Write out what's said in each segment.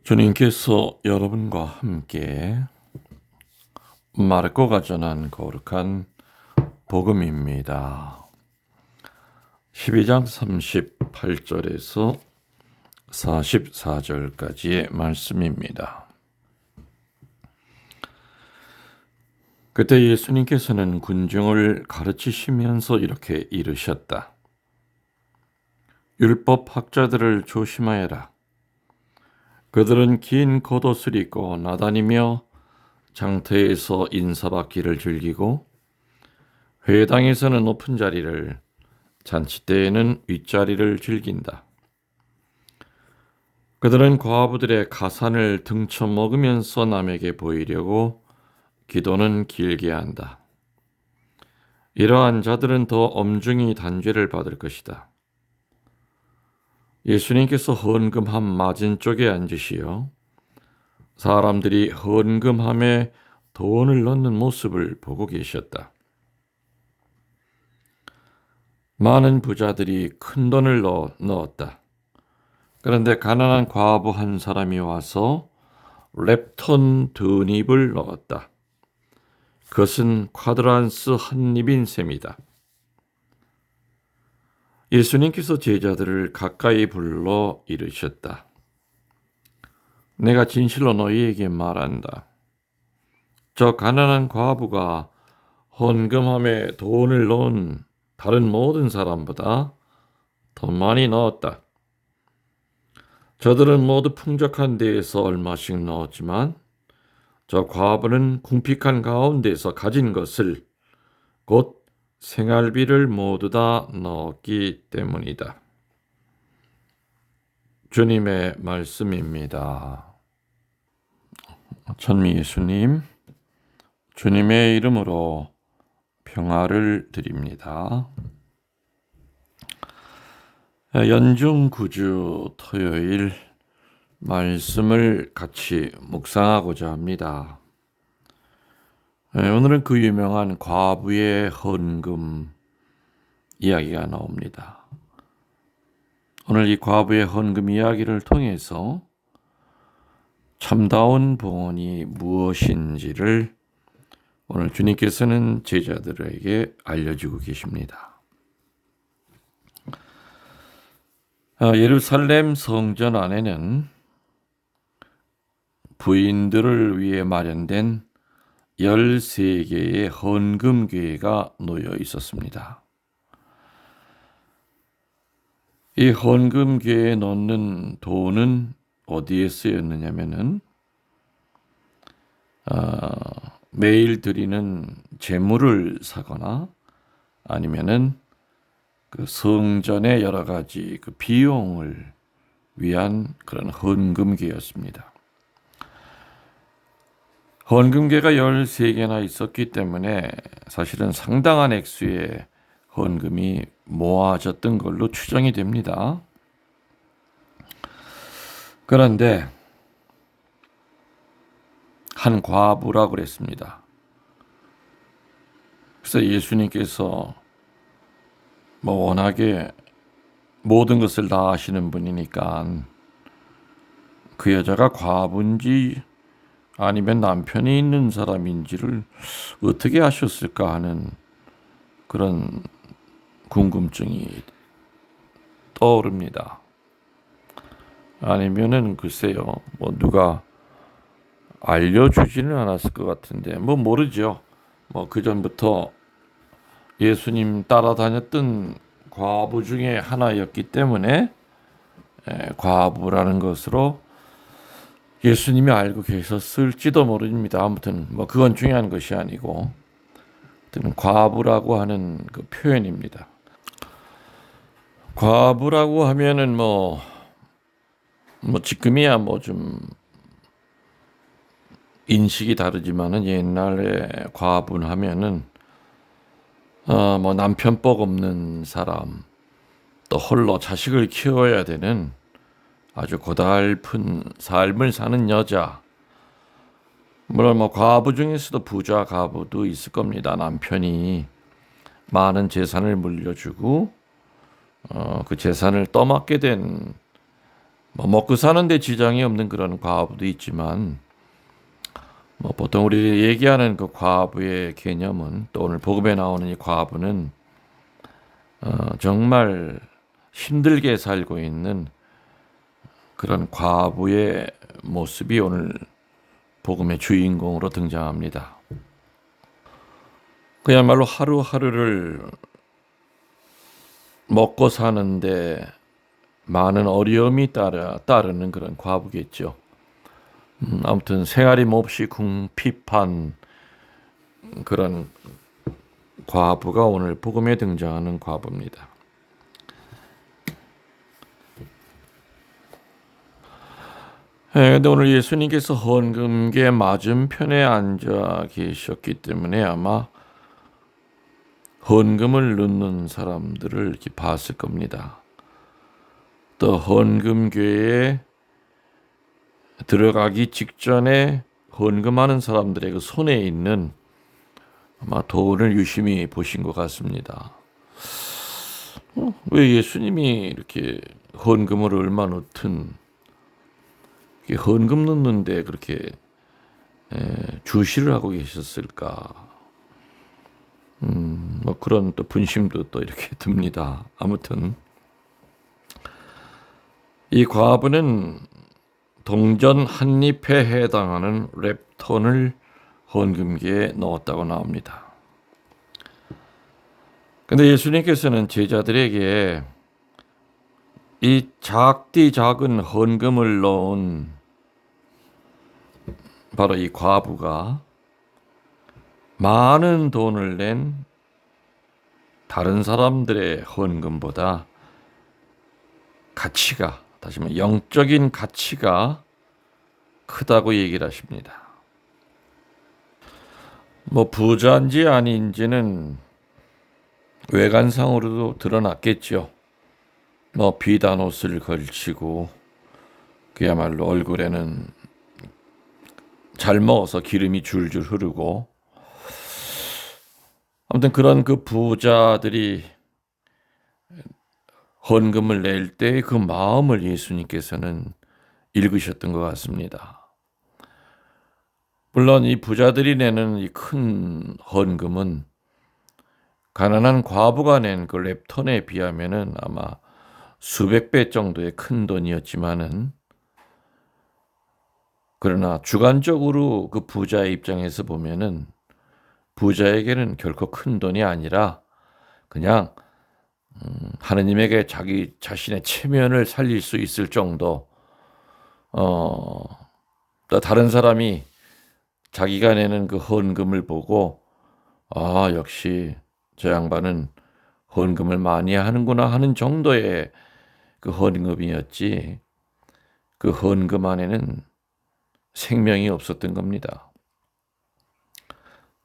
주님께서 여러분과 함께 마르코가 전한 거룩한 복음입니다. 12장 38절에서 44절까지의 말씀입니다. 그때 예수님께서는 군중을 가르치시면서 이렇게 이르셨다. 율법 학자들을 조심하여라. 그들은 긴 겉옷을 입고 나다니며 장터에서 인사받기를 즐기고 회당에서는 높은 자리를, 잔치 때에는 윗자리를 즐긴다. 그들은 과부들의 가산을 등쳐 먹으면서 남에게 보이려고 기도는 길게 한다. 이러한 자들은 더 엄중히 단죄를 받을 것이다. 예수님께서 헌금함 맞은쪽에 앉으시어 사람들이 헌금함에 돈을 넣는 모습을 보고 계셨다. 많은 부자들이 큰 돈을 넣었다. 그런데 가난한 과부 한 사람이 와서 랩톤 2입을 넣었다. 그것은 쿼드란스 한 입인 셈이다. 예수님께서 제자들을 가까이 불러 이르셨다. 내가 진실로 너희에게 말한다. 저 가난한 과부가 헌금함에 돈을 넣은 다른 모든 사람보다 더 많이 넣었다. 저들은 모두 풍족한 데에서 얼마씩 넣었지만 저 과부는 궁핍한 가운데서 가진 것을, 곧 생활비를 모두 다 넣었기 때문이다. 주님의 말씀입니다. 천미 예수님, 주님의 이름으로 평화를 드립니다. 연중 9주 토요일 말씀을 같이 묵상하고자 합니다. 오늘은 그 유명한 과부의 헌금 이야기가 나옵니다. 오늘 이 과부의 헌금 이야기를 통해서 참다운 봉헌이 무엇인지를 오늘 주님께서는 제자들에게 알려주고 계십니다. 예루살렘 성전 안에는 부인들을 위해 마련된 13개의 헌금궤가 놓여 있었습니다. 이 헌금궤에 넣는 돈은 어디에 쓰였느냐면은 매일 드리는 제물을 사거나 아니면은 그 성전의 여러 가지 그 비용을 위한 그런 헌금궤였습니다. 헌금궤가 13개나 있었기 때문에 사실은 상당한 액수의 헌금이 모아졌던 걸로 추정이 됩니다. 그런데 한 과부라고 그랬습니다. 그래서 예수님께서 워낙에 모든 것을 다 아시는 분이니까 그 여자가 과부인지 아니면 남편이 있는 사람인지를 어떻게 아셨을까 하는 그런 궁금증이 떠오릅니다. 아니면은 글쎄요, 누가 알려주지는 않았을 것 같은데 모르죠. 그 전부터 예수님 따라다녔던 과부 중에 하나였기 때문에 과부라는 것으로 예수님이 알고 계셨을지도 모릅니다. 아무튼 그건 중요한 것이 아니고 과부라고 하는 그 표현입니다. 과부라고 하면은 지금이야 좀 인식이 다르지만은 옛날에 과부는 하면은 남편복 없는 사람, 또 홀로 자식을 키워야 되는 아주 고달픈 삶을 사는 여자. 물론 과부 중에서도 부자 과부도 있을 겁니다. 남편이 많은 재산을 물려주고 그 재산을 떠맡게 된 뭐 먹고 사는데 지장이 없는 그런 과부도 있지만 뭐 보통 우리 얘기하는 그 과부의 개념은 또 오늘 복음에 나오는 이 과부는 정말 힘들게 살고 있는 그런 과부의 모습이 오늘 복음의 주인공으로 등장합니다. 그야말로 하루하루를 먹고 사는데 많은 어려움이 따르는 그런 과부겠죠. 아무튼 생활이 몹시 궁핍한 그런 과부가 오늘 복음에 등장하는 과부입니다. 근데 오늘 예수님께서 헌금계 맞은편에 앉아 계셨기 때문에 아마 헌금을 넣는 사람들을 이렇게 봤을 겁니다. 또 헌금궤에 들어가기 직전에 헌금하는 사람들의 그 손에 있는 아마 돈을 유심히 보신 것 같습니다. 왜 예수님이 이렇게 헌금을 얼마 넣든 헌금 넣는데 그렇게 주시를 하고 계셨을까? 뭐 그런 또 분심도 또 이렇게 듭니다. 아무튼 이 과부는 동전 한 잎에 해당하는 랩톤을 헌금기에 넣었다고 나옵니다. 근데 예수님께서는 제자들에게 이 작디 작은 헌금을 넣은 바로 이 과부가 많은 돈을 낸 다른 사람들의 헌금보다 가치가, 다시 말해 영적인 가치가 크다고 얘기를 하십니다. 뭐 부자인지 아닌지는 외관상으로도 드러났겠죠. 뭐 비단 옷을 걸치고 그야말로 얼굴에는 잘 먹어서 기름이 줄줄 흐르고, 아무튼 그런 그 부자들이 헌금을 낼 때 그 마음을 예수님께서는 읽으셨던 것 같습니다. 물론 이 부자들이 내는 이 큰 헌금은 가난한 과부가 낸 그 렙톤에 비하면은 아마 수백 배 정도의 큰 돈이었지만은, 그러나 주관적으로 그 부자의 입장에서 보면은 부자에게는 결코 큰 돈이 아니라 그냥 하느님에게 자기 자신의 체면을 살릴 수 있을 정도, 또 다른 사람이 자기가 내는 그 헌금을 보고 아 역시 저 양반은 헌금을 많이 하는구나 하는 정도의 그 헌금이었지, 그 헌금 안에는 생명이 없었던 겁니다.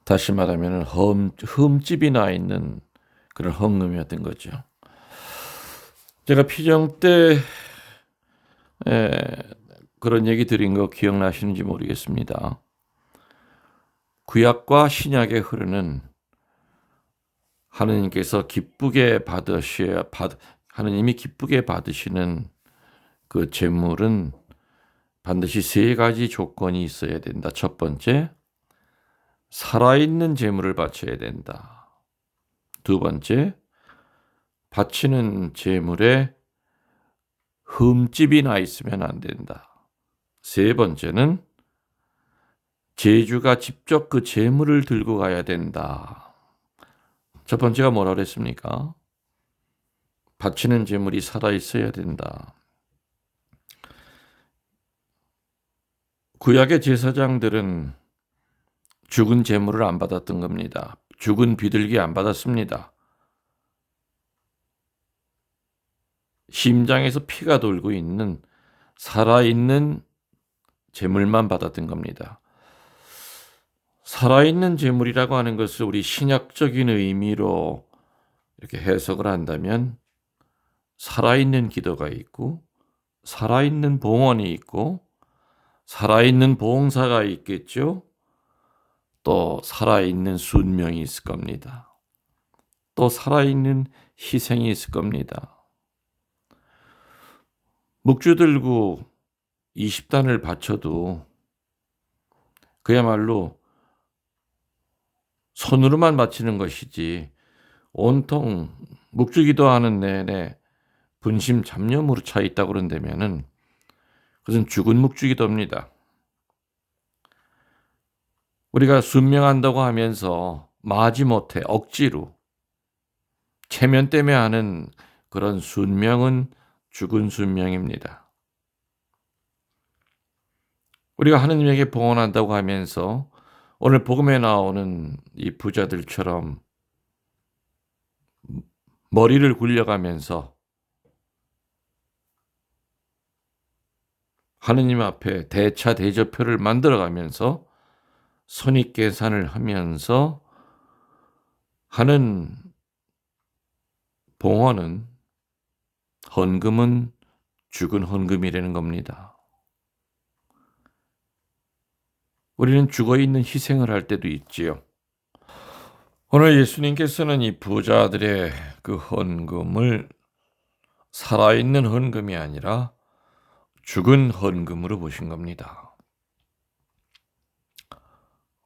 다시 말하면 흠집이 나 있는 그런 헌금이었던 거죠. 제가 피정 때 그런 얘기 드린 거 기억나시는지 모르겠습니다. 구약과 신약에 흐르는 하느님께서 하느님이 기쁘게 받으시는 그 제물은 반드시 세 가지 조건이 있어야 된다. 첫 번째, 살아있는 제물을 바쳐야 된다. 두 번째, 바치는 제물에 흠집이 나 있으면 안 된다. 세 번째는 제주가 직접 그 제물을 들고 가야 된다. 첫 번째가 뭐라 그랬습니까? 바치는 제물이 살아있어야 된다. 구약의 제사장들은 죽은 제물을 안 받았던 겁니다. 죽은 비둘기 안 받았습니다. 심장에서 피가 돌고 있는 살아있는 제물만 받았던 겁니다. 살아있는 제물이라고 하는 것을 우리 신약적인 의미로 이렇게 해석을 한다면 살아있는 기도가 있고 살아있는 봉헌이 있고 살아있는 봉사가 있겠죠. 또 살아있는 순명이 있을 겁니다. 또 살아있는 희생이 있을 겁니다. 묵주 들고 20단을 바쳐도 그야말로 손으로만 바치는 것이지 온통 묵주 기도하는 내내 분심 잡념으로 차 있다고 그런다면은 그것은 죽은 묵주 기도입니다. 우리가 순명한다고 하면서 마지못해 억지로 체면 때문에 하는 그런 순명은 죽은 순명입니다. 우리가 하느님에게 봉헌한다고 하면서 오늘 복음에 나오는 이 부자들처럼 머리를 굴려가면서 하느님 앞에 대차 대조표를 만들어가면서 손익계산을 하면서 하는 봉헌은, 헌금은 죽은 헌금이라는 겁니다. 우리는 죽어있는 희생을 할 때도 있지요. 오늘 예수님께서는 이 부자들의 그 헌금을 살아있는 헌금이 아니라 죽은 헌금으로 보신 겁니다.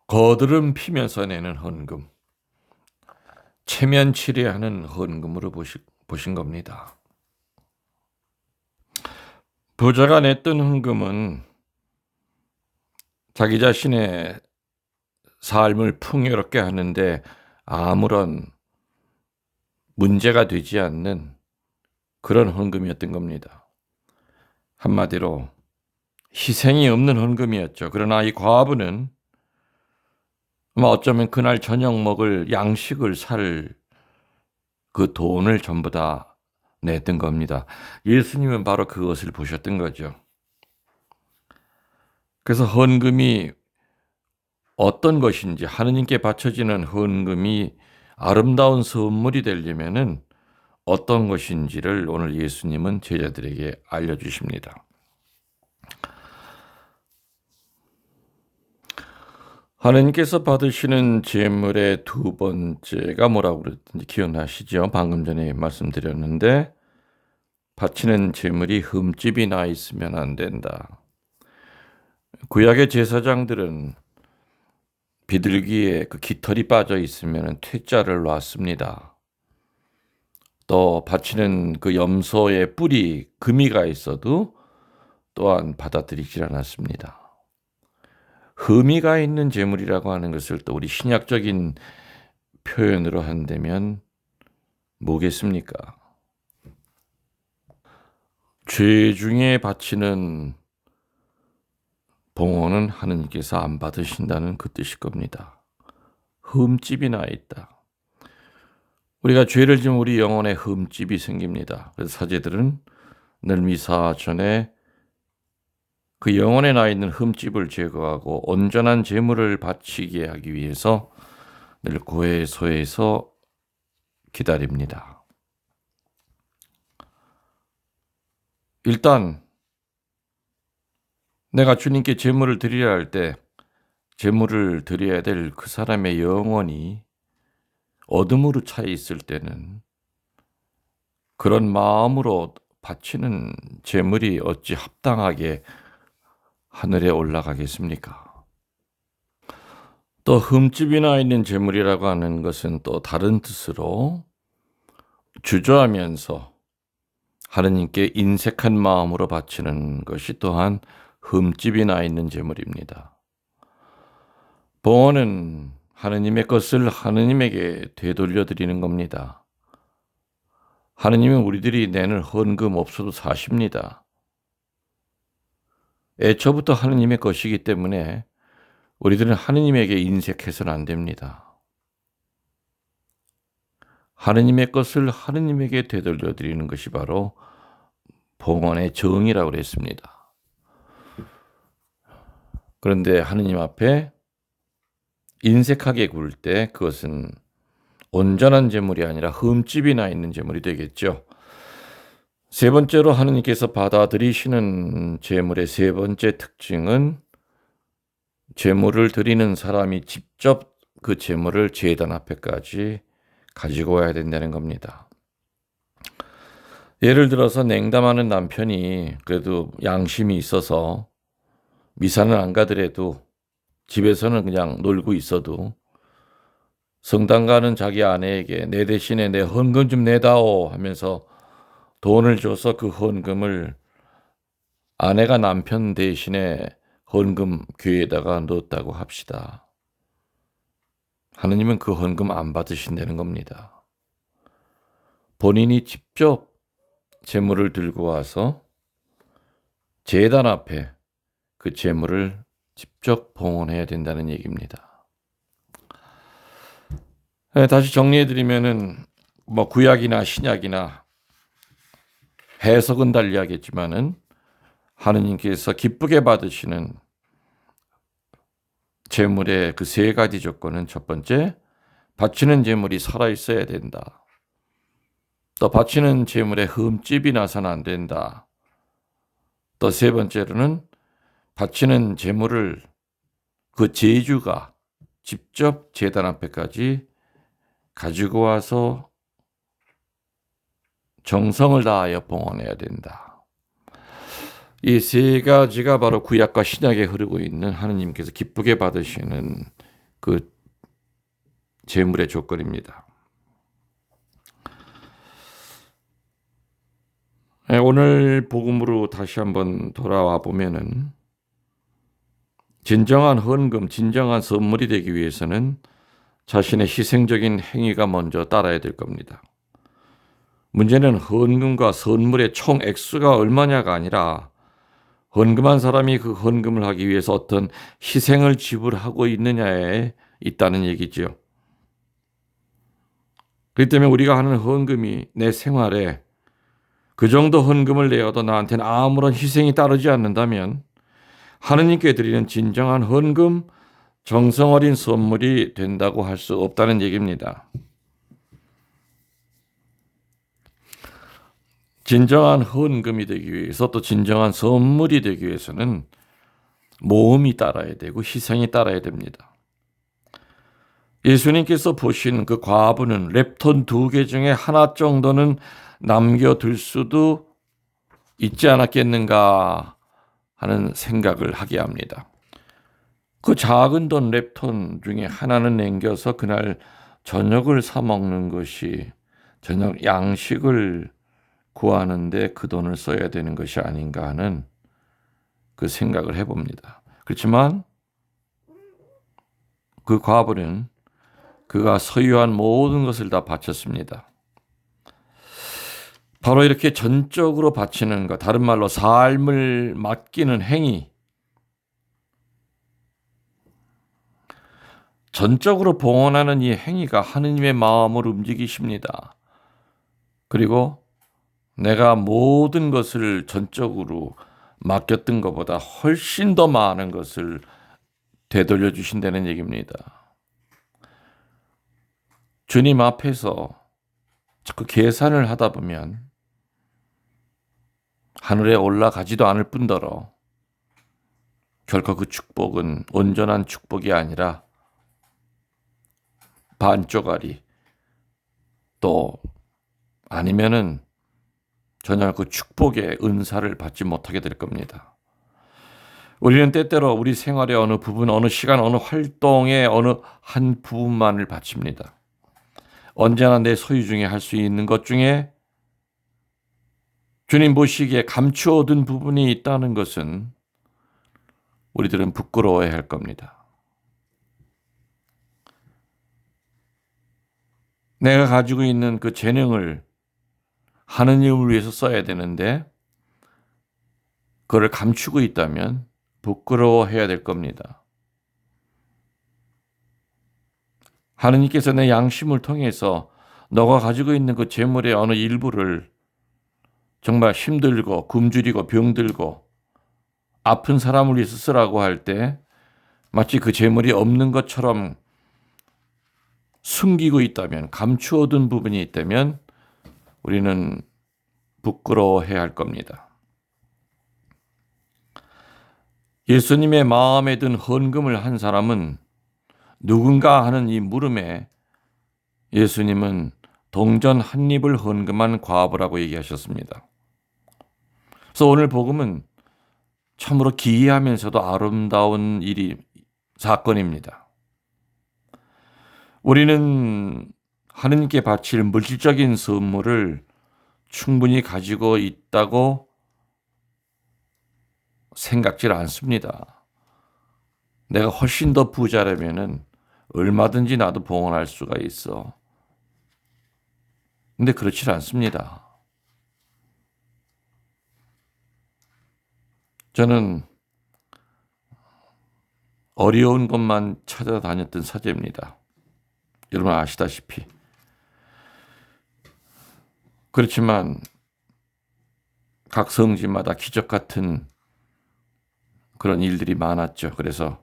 거드름 피면서 내는 헌금, 체면 치레하는 헌금으로 보신 겁니다. 부자가 냈던 헌금은 자기 자신의 삶을 풍요롭게 하는데 아무런 문제가 되지 않는 그런 헌금이었던 겁니다. 한마디로 희생이 없는 헌금이었죠. 그러나 이 과부는 어쩌면 그날 저녁 먹을 양식을 살 그 돈을 전부 다 냈던 겁니다. 예수님은 바로 그것을 보셨던 거죠. 그래서 헌금이 어떤 것인지, 하느님께 바쳐지는 헌금이 아름다운 선물이 되려면은 어떤 것인지를 오늘 예수님은 제자들에게 알려주십니다. 하느님께서 받으시는 제물의 두 번째가 뭐라고 그랬든지 기억나시죠? 방금 전에 말씀드렸는데 바치는 제물이 흠집이 나 있으면 안 된다. 구약의 제사장들은 비둘기에 그 깃털이 빠져 있으면 퇴짜를 놨습니다. 또 바치는 그 염소의 뿔이 금이가 있어도 또한 받아들이질 않았습니다. 흠이가 있는 제물이라고 하는 것을 또 우리 신약적인 표현으로 한다면 뭐겠습니까? 죄 중에 바치는 봉헌은 하느님께서 안 받으신다는 그 뜻일 겁니다. 흠집이 나 있다. 우리가 죄를 지면 우리 영혼에 흠집이 생깁니다. 그래서 사제들은 늘 미사 전에 그 영혼에 나 있는 흠집을 제거하고 온전한 제물을 바치게 하기 위해서 늘 고해소에서 기다립니다. 일단 내가 주님께 제물을 드리려 할 때 제물을 드려야 될 그 사람의 영혼이 어둠으로 차 있을 때는 그런 마음으로 바치는 제물이 어찌 합당하게 하늘에 올라가겠습니까? 또 흠집이 나 있는 제물이라고 하는 것은 또 다른 뜻으로 주저하면서 하느님께 인색한 마음으로 바치는 것이 또한 흠집이 나 있는 제물입니다. 봉헌은 하느님의 것을 하느님에게 되돌려 드리는 겁니다. 하느님은 우리들이 내는 헌금 없어도 사십니다. 애초부터 하느님의 것이기 때문에 우리들은 하느님에게 인색해서는 안 됩니다. 하느님의 것을 하느님에게 되돌려 드리는 것이 바로 봉헌의 정의라고 그랬습니다. 그런데 하느님 앞에 인색하게 굴 때 그것은 온전한 제물이 아니라 흠집이 나 있는 제물이 되겠죠. 세 번째로 하느님께서 받아들이시는 제물의 세 번째 특징은 제물을 드리는 사람이 직접 그 제물을 제단 앞에까지 가지고 와야 된다는 겁니다. 예를 들어서 냉담하는 남편이 그래도 양심이 있어서 미사는 안 가더라도 집에서는 그냥 놀고 있어도 성당 가는 자기 아내에게 내 대신에 내 헌금 좀 내다오 하면서 돈을 줘서 그 헌금을 아내가 남편 대신에 헌금 교회에다가 넣었다고 합시다. 하느님은 그 헌금 안 받으신다는 겁니다. 본인이 직접 재물을 들고 와서 제단 앞에 그 재물을 직접 봉헌해야 된다는 얘기입니다. 다시 정리해드리면은 구약이나 신약이나 해석은 달리하겠지만은 하느님께서 기쁘게 받으시는 재물의 그 세 가지 조건은 첫 번째, 바치는 재물이 살아있어야 된다. 또 바치는 재물에 흠집이 나서는 안 된다. 또 세 번째로는 바치는 재물을 그 제주가 직접 제단 앞에까지 가지고 와서 정성을 다하여 봉헌해야 된다. 이 세 가지가 바로 구약과 신약에 흐르고 있는 하느님께서 기쁘게 받으시는 그 제물의 조건입니다. 오늘 복음으로 다시 한번 돌아와 보면은 진정한 헌금, 진정한 선물이 되기 위해서는 자신의 희생적인 행위가 먼저 따라야 될 겁니다. 문제는 헌금과 선물의 총 액수가 얼마냐가 아니라 헌금한 사람이 그 헌금을 하기 위해서 어떤 희생을 지불하고 있느냐에 있다는 얘기죠. 그렇기 때문에 우리가 하는 헌금이 내 생활에 그 정도 헌금을 내어도 나한테는 아무런 희생이 따르지 않는다면 하느님께 드리는 진정한 헌금, 정성 어린 선물이 된다고 할 수 없다는 얘기입니다. 진정한 헌금이 되기 위해서 또 진정한 선물이 되기 위해서는 모험이 따라야 되고 희생이 따라야 됩니다. 예수님께서 보신 그 과부는 랩톤 2개 중에 하나 정도는 남겨둘 수도 있지 않았겠는가 하는 생각을 하게 합니다. 그 작은 돈 랩톤 중에 하나는 남겨서 그날 저녁을 사 먹는 것이 저녁 양식을 구하는데 그 돈을 써야 되는 것이 아닌가 하는 그 생각을 해봅니다. 그렇지만 그 과부는 그가 소유한 모든 것을 다 바쳤습니다. 바로 이렇게 전적으로 바치는 것, 다른 말로 삶을 맡기는 행위, 전적으로 봉헌하는 이 행위가 하느님의 마음을 움직이십니다. 그리고 내가 모든 것을 전적으로 맡겼던 것보다 훨씬 더 많은 것을 되돌려 주신다는 얘기입니다. 주님 앞에서 자꾸 계산을 하다 보면 하늘에 올라가지도 않을 뿐더러 결코 그 축복은 온전한 축복이 아니라 반쪽짜리 또 아니면은 전혀 그 축복의 은사를 받지 못하게 될 겁니다. 우리는 때때로 우리 생활의 어느 부분, 어느 시간, 어느 활동의 어느 한 부분만을 바칩니다. 언제나 내 소유 중에 할 수 있는 것 중에 주님 보시기에 감추어둔 부분이 있다는 것은 우리들은 부끄러워해야 할 겁니다. 내가 가지고 있는 그 재능을 하느님을 위해서 써야 되는데 그걸 감추고 있다면 부끄러워해야 될 겁니다. 하느님께서 내 양심을 통해서 너가 가지고 있는 그 재물의 어느 일부를 정말 힘들고 굶주리고 병들고 아픈 사람을 위해서 쓰라고 할 때 마치 그 재물이 없는 것처럼 숨기고 있다면, 감추어둔 부분이 있다면 우리는 부끄러워해야 할 겁니다. 예수님의 마음에 든 헌금을 한 사람은 누군가 하는 이 물음에 예수님은 동전 한 입을 헌금한 과부라고 얘기하셨습니다. 그래서 오늘 복음은 참으로 기이하면서도 아름다운 사건입니다. 우리는 하느님께 바칠 물질적인 선물을 충분히 가지고 있다고 생각질 않습니다. 내가 훨씬 더 부자라면은 얼마든지 나도 봉헌할 수가 있어. 근데 그렇지 않습니다. 저는 어려운 것만 찾아다녔던 사제입니다. 여러분 아시다시피. 그렇지만 각 성지마다 기적 같은 그런 일들이 많았죠. 그래서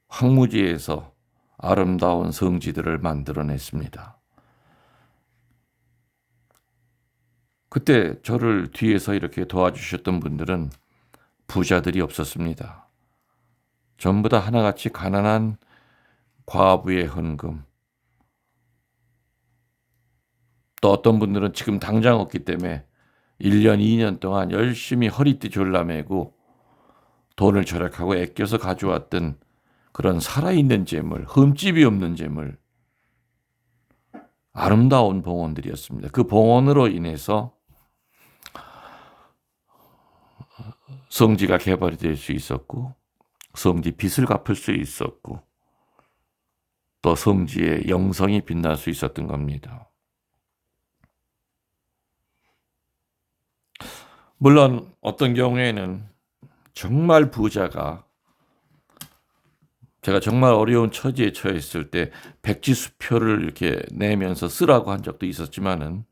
황무지에서 아름다운 성지들을 만들어냈습니다. 그때 저를 뒤에서 이렇게 도와주셨던 분들은 부자들이 없었습니다. 전부 다 하나같이 가난한 과부의 헌금. 또 어떤 분들은 지금 당장 없기 때문에 1년, 2년 동안 열심히 허리띠 졸라매고 돈을 절약하고 아껴서 가져왔던 그런 살아있는 재물, 흠집이 없는 재물, 아름다운 봉헌들이었습니다. 그 봉헌으로 인해서 성지가 개발이 될 수 있었고 성지 빚을 갚을 수 있었고 또 성지의 영성이 빛날 수 있었던 겁니다. 물론 어떤 경우에는 정말 부자가 제가 정말 어려운 처지에 처했을 때 백지수표를 이렇게 내면서 쓰라고 한 적도 있었지만은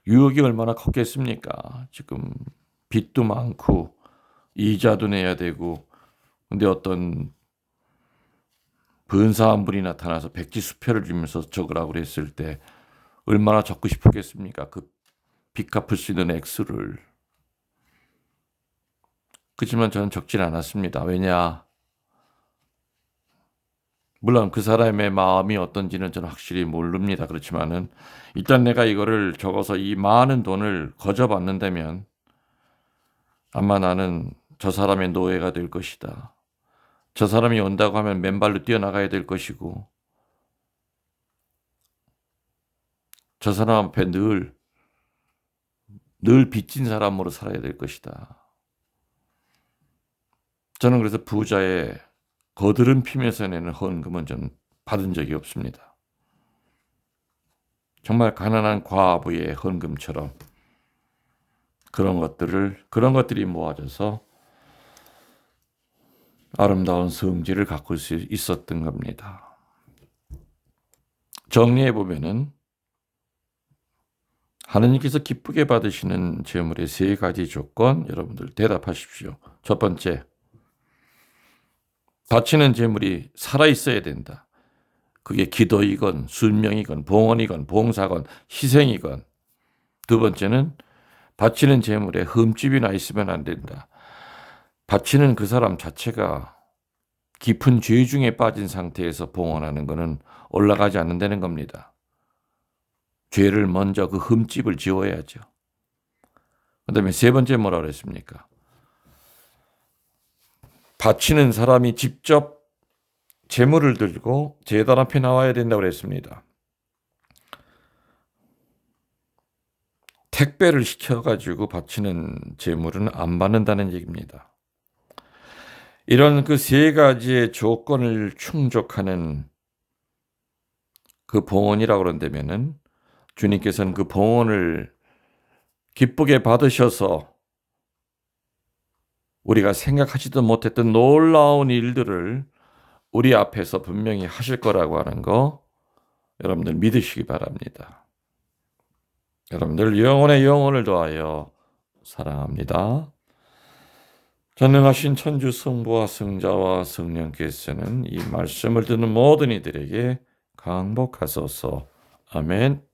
유혹이 얼마나 컸겠습니까? 지금 빚도 많고 이자도 내야 되고 근데 어떤 근사한 분이 나타나서 백지수표를 주면서 적으라고 그랬을 때 얼마나 적고 싶었겠습니까? 그 빚 갚을 수 있는 액수를. 그렇지만 저는 적진 않았습니다. 왜냐? 물론 그 사람의 마음이 어떤지는 저는 확실히 모릅니다. 그렇지만은 일단 내가 이거를 적어서 이 많은 돈을 거저받는다면 아마 나는 저 사람의 노예가 될 것이다. 저 사람이 온다고 하면 맨발로 뛰어나가야 될 것이고 저 사람 앞에 늘 빚진 사람으로 살아야 될 것이다. 저는 그래서 부자의 거드름 피면서 내는 헌금은 저는 받은 적이 없습니다. 정말 가난한 과부의 헌금처럼 그런 것들이 모아져서 아름다운 성지를 가꿀 수 있었던 겁니다. 정리해 보면은 하느님께서 기쁘게 받으시는 제물의 3가지 조건 여러분들 대답하십시오. 첫 번째, 바치는 제물이 살아있어야 된다. 그게 기도이건 순명이건 봉헌이건 봉사건 희생이건. 두 번째는 바치는 제물에 흠집이나 있으면 안 된다. 바치는 그 사람 자체가 깊은 죄 중에 빠진 상태에서 봉헌하는 것은 올라가지 않는다는 겁니다. 죄를 먼저 그 흠집을 지워야죠. 그다음에 3번째 뭐라고 그랬습니까? 바치는 사람이 직접 제물을 들고 제단 앞에 나와야 된다고 그랬습니다. 택배를 시켜가지고 바치는 제물은 안 받는다는 얘기입니다. 이런 그 3가지의 조건을 충족하는 그 봉헌이라고 그런다면은 주님께서는 그 봉헌을 기쁘게 받으셔서 우리가 생각하지도 못했던 놀라운 일들을 우리 앞에서 분명히 하실 거라고 하는 거 여러분들 믿으시기 바랍니다. 여러분들 영혼의 영혼을 더하여 사랑합니다. 전능하신 천주 성부와 성자와 성령께서는 이 말씀을 듣는 모든 이들에게 강복하소서. 아멘.